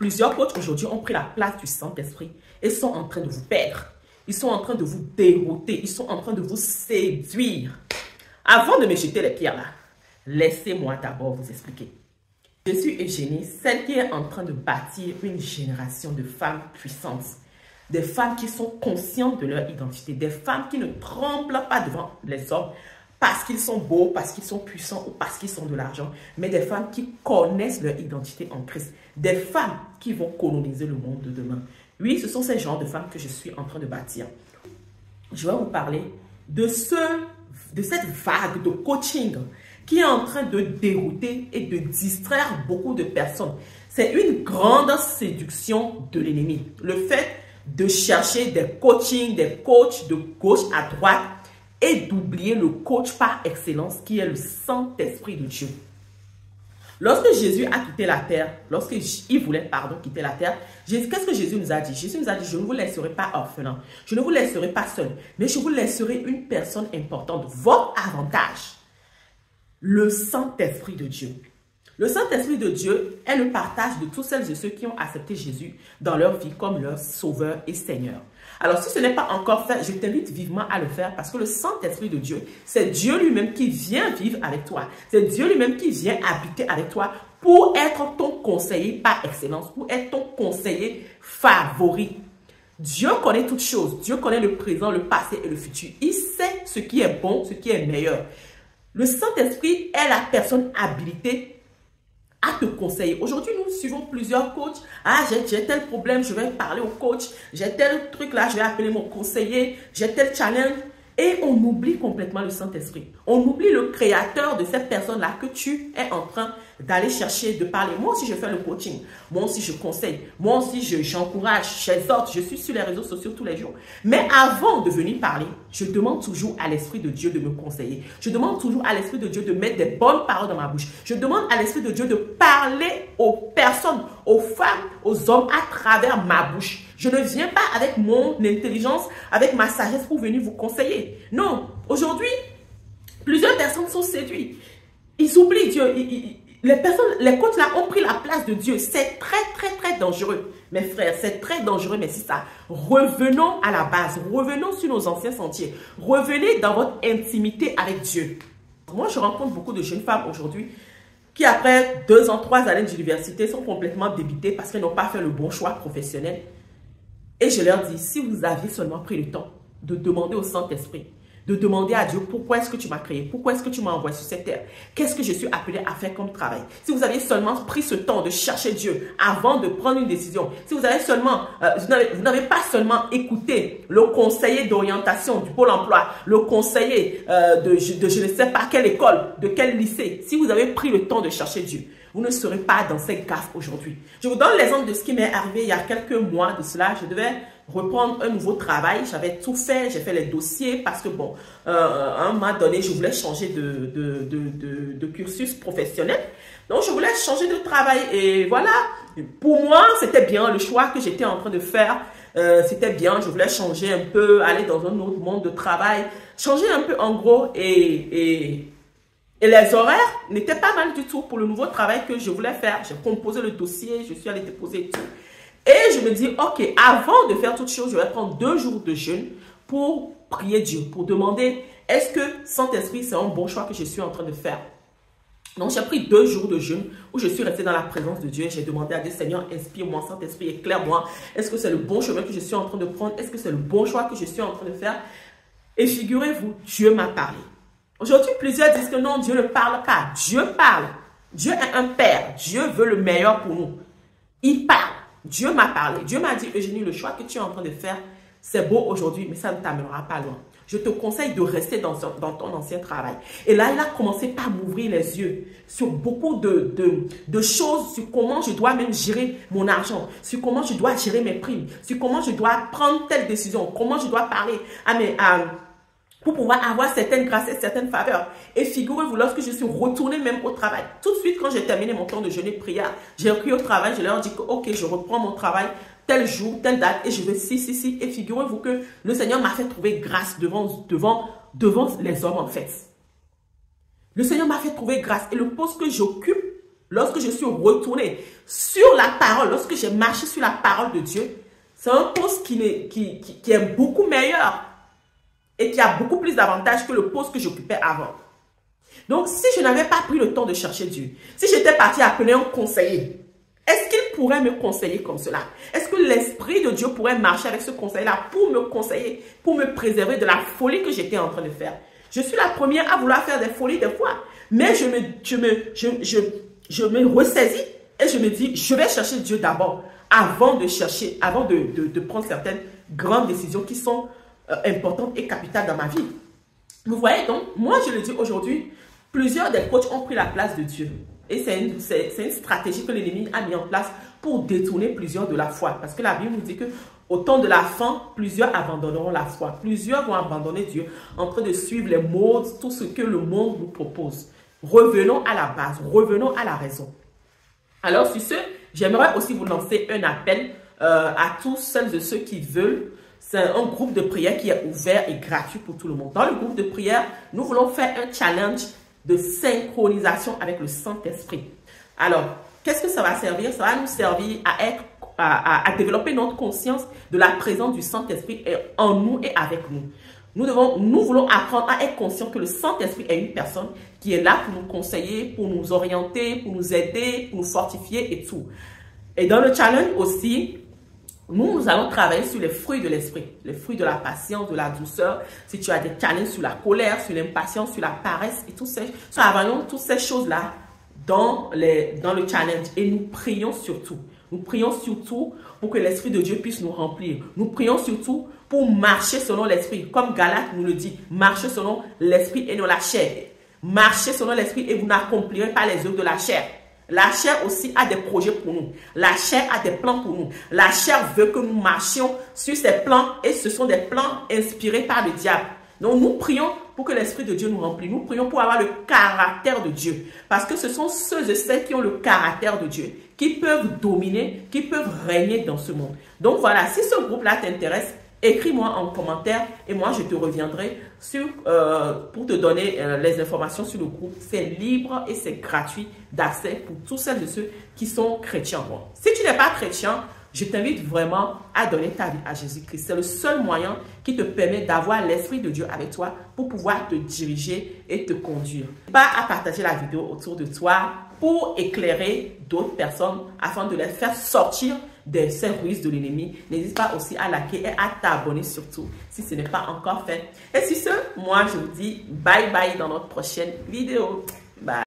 Plusieurs coachs aujourd'hui ont pris la place du Saint-Esprit et sont en train de vous perdre. Ils sont en train de vous dérouter. Ils sont en train de vous séduire. Avant de me jeter les pierres là, laissez-moi d'abord vous expliquer. Je suis Eugénie, celle qui est en train de bâtir une génération de femmes puissantes. Des femmes qui sont conscientes de leur identité. Des femmes qui ne tremblent pas devant les hommes parce qu'ils sont beaux, parce qu'ils sont puissants ou parce qu'ils ont de l'argent. Mais des femmes qui connaissent leur identité en Christ. Des femmes qui vont coloniser le monde de demain. Oui, ce sont ces genres de femmes que je suis en train de bâtir. Je vais vous parler de cette vague de coaching qui est en train de dérouter et de distraire beaucoup de personnes. C'est une grande séduction de l'ennemi. Le fait de chercher des coachings, des coachs de gauche à droite et d'oublier le coach par excellence qui est le Saint-Esprit de Dieu. Lorsque Jésus a quitté la terre, lorsqu'il voulait, quitter la terre, qu'est-ce que Jésus nous a dit? Jésus nous a dit, je ne vous laisserai pas orphelin, je ne vous laisserai pas seul, mais je vous laisserai une personne importante. Votre avantage, le Saint-Esprit de Dieu. Le Saint-Esprit de Dieu est le partage de tous celles et ceux qui ont accepté Jésus dans leur vie comme leur sauveur et Seigneur. Alors, si ce n'est pas encore fait, je t'invite vivement à le faire parce que le Saint-Esprit de Dieu, c'est Dieu lui-même qui vient vivre avec toi. C'est Dieu lui-même qui vient habiter avec toi pour être ton conseiller par excellence, pour être ton conseiller favori. Dieu connaît toutes choses. Dieu connaît le présent, le passé et le futur. Il sait ce qui est bon, ce qui est meilleur. Le Saint-Esprit est la personne habilitée à te conseiller. Aujourd'hui, nous suivons plusieurs coachs. Ah, j'ai tel problème, je vais parler au coach. J'ai tel truc là, je vais appeler mon conseiller. J'ai tel challenge. Et on oublie complètement le Saint-Esprit. On oublie le créateur de cette personne-là que tu es en train d'aller chercher, de parler. Moi aussi, je fais le coaching. Moi aussi, je conseille. Moi aussi, j'encourage, j'exhorte. Je suis sur les réseaux sociaux tous les jours. Mais avant de venir parler, je demande toujours à l'Esprit de Dieu de me conseiller. Je demande toujours à l'Esprit de Dieu de mettre des bonnes paroles dans ma bouche. Je demande à l'Esprit de Dieu de parler aux personnes, aux femmes, aux hommes à travers ma bouche. Je ne viens pas avec mon intelligence, avec ma sagesse pour venir vous conseiller. Non, aujourd'hui, plusieurs personnes sont séduites. Ils oublient Dieu. Les coachs là ont pris la place de Dieu. C'est très dangereux. Mes frères, c'est très dangereux, mais c'est ça. Revenons à la base. Revenons sur nos anciens sentiers. Revenez dans votre intimité avec Dieu. Moi, je rencontre beaucoup de jeunes femmes aujourd'hui qui, après 2 ans, 3 années d'université, sont complètement débitées parce qu'elles n'ont pas fait le bon choix professionnel. Et je leur dis, si vous aviez seulement pris le temps de demander au Saint-Esprit, de demander à Dieu, pourquoi est-ce que tu m'as créé? Pourquoi est-ce que tu m'as envoyé sur cette terre? Qu'est-ce que je suis appelé à faire comme travail? Si vous aviez seulement pris ce temps de chercher Dieu avant de prendre une décision, si vous avez seulement, vous n'avez pas seulement écouté le conseiller d'orientation du Pôle emploi, le conseiller de je ne sais pas quelle école, de quel lycée, si vous avez pris le temps de chercher Dieu, vous ne serez pas dans ces gaffes aujourd'hui. Je vous donne l'exemple de ce qui m'est arrivé il y a quelques mois de cela. Je devais reprendre un nouveau travail. J'avais tout fait. J'ai fait les dossiers parce que, bon, à un moment donné, je voulais changer de cursus professionnel. Donc, je voulais changer de travail. Et voilà, pour moi, c'était bien le choix que j'étais en train de faire. C'était bien. Je voulais changer un peu, aller dans un autre monde de travail. Changer un peu en gros et les horaires n'étaient pas mal du tout pour le nouveau travail que je voulais faire. J'ai composé le dossier, je suis allée déposer tout. Et je me dis, ok, avant de faire toute chose, je vais prendre 2 jours de jeûne pour prier Dieu, pour demander, est-ce que Saint-Esprit, c'est un bon choix que je suis en train de faire? Donc, j'ai pris 2 jours de jeûne où je suis restée dans la présence de Dieu. J'ai demandé à Dieu, Seigneur, inspire-moi, Saint-Esprit, éclaire-moi. Est-ce que c'est le bon chemin que je suis en train de prendre? Est-ce que c'est le bon choix que je suis en train de faire? Et figurez-vous, Dieu m'a parlé. Aujourd'hui, plusieurs disent que non, Dieu ne parle pas. Dieu parle. Dieu est un père. Dieu veut le meilleur pour nous. Il parle. Dieu m'a parlé. Dieu m'a dit, Eugénie, le choix que tu es en train de faire, c'est beau aujourd'hui, mais ça ne t'amènera pas loin. Je te conseille de rester dans ton ancien travail. Et là, il a commencé par m'ouvrir les yeux sur beaucoup de choses, sur comment je dois même gérer mon argent, sur comment je dois gérer mes primes, sur comment je dois prendre telle décision, comment je dois parler pour pouvoir avoir certaines grâces et certaines faveurs. Et figurez-vous, lorsque je suis retournée même au travail, tout de suite quand j'ai terminé mon temps de jeûne et prière, j'ai repris au travail, je leur dis que ok, je reprends mon travail, tel jour, telle date, et je vais si. Et figurez-vous que le Seigneur m'a fait trouver grâce devant les hommes en fait. Le Seigneur m'a fait trouver grâce. Et le poste que j'occupe, lorsque je suis retournée sur la parole, lorsque j'ai marché sur la parole de Dieu, c'est un poste qui est beaucoup meilleur et qui a beaucoup plus d'avantages que le poste que j'occupais avant. Donc, si je n'avais pas pris le temps de chercher Dieu, si j'étais partie appeler un conseiller, est-ce qu'il pourrait me conseiller comme cela? Est-ce que l'Esprit de Dieu pourrait marcher avec ce conseiller-là pour me conseiller, pour me préserver de la folie que j'étais en train de faire? Je suis la première à vouloir faire des folies des fois, mais je me ressaisis et je me dis, je vais chercher Dieu d'abord avant de prendre certaines grandes décisions qui sont importantes et capitales dans ma vie. Vous voyez donc, moi je le dis aujourd'hui, plusieurs des coachs ont pris la place de Dieu. Et c'est une stratégie que l'ennemi a mis en place pour détourner plusieurs de la foi. Parce que la Bible nous dit que au temps de la fin, plusieurs abandonneront la foi. Plusieurs vont abandonner Dieu en train de suivre les modes, tout ce que le monde nous propose. Revenons à la base, revenons à la raison. Alors sur ce, j'aimerais aussi vous lancer un appel à tous celles et ceux qui veulent. C'est un groupe de prière qui est ouvert et gratuit pour tout le monde. Dans le groupe de prière, nous voulons faire un challenge de synchronisation avec le Saint-Esprit. Alors, qu'est-ce que ça va servir? Ça va nous servir à développer notre conscience de la présence du Saint-Esprit en nous et avec nous. Nous voulons apprendre à être conscients que le Saint-Esprit est une personne qui est là pour nous conseiller, pour nous orienter, pour nous aider, pour nous fortifier et tout. Et dans le challenge aussi, nous allons travailler sur les fruits de l'esprit, les fruits de la patience, de la douceur. Si tu as des challenges sur la colère, sur l'impatience, sur la paresse et tout ça, nous travaillons toutes ces choses-là dans le challenge et nous prions surtout. Nous prions surtout pour que l'Esprit de Dieu puisse nous remplir. Nous prions surtout pour marcher selon l'Esprit. Comme Galate nous le dit, marchez selon l'Esprit et non la chair. Marchez selon l'Esprit et vous n'accomplirez pas les œuvres de la chair. La chair aussi a des projets pour nous. La chair a des plans pour nous. La chair veut que nous marchions sur ces plans et ce sont des plans inspirés par le diable. Donc nous prions pour que l'Esprit de Dieu nous remplisse. Nous prions pour avoir le caractère de Dieu. Parce que ce sont ceux et celles qui ont le caractère de Dieu qui peuvent dominer, qui peuvent régner dans ce monde. Donc voilà, si ce groupe-là t'intéresse, écris-moi en commentaire et moi je te reviendrai pour te donner les informations sur le groupe. C'est libre et c'est gratuit d'accès pour tous celles et ceux qui sont chrétiens. Bon, si tu n'es pas chrétien, je t'invite vraiment à donner ta vie à Jésus-Christ. C'est le seul moyen qui te permet d'avoir l'Esprit de Dieu avec toi pour pouvoir te diriger et te conduire. Pas à partager la vidéo autour de toi pour éclairer d'autres personnes afin de les faire sortir de ces ruses de l'ennemi. N'hésite pas aussi à liker et à t'abonner surtout si ce n'est pas encore fait. Et sur ce, moi je vous dis bye bye dans notre prochaine vidéo. Bye.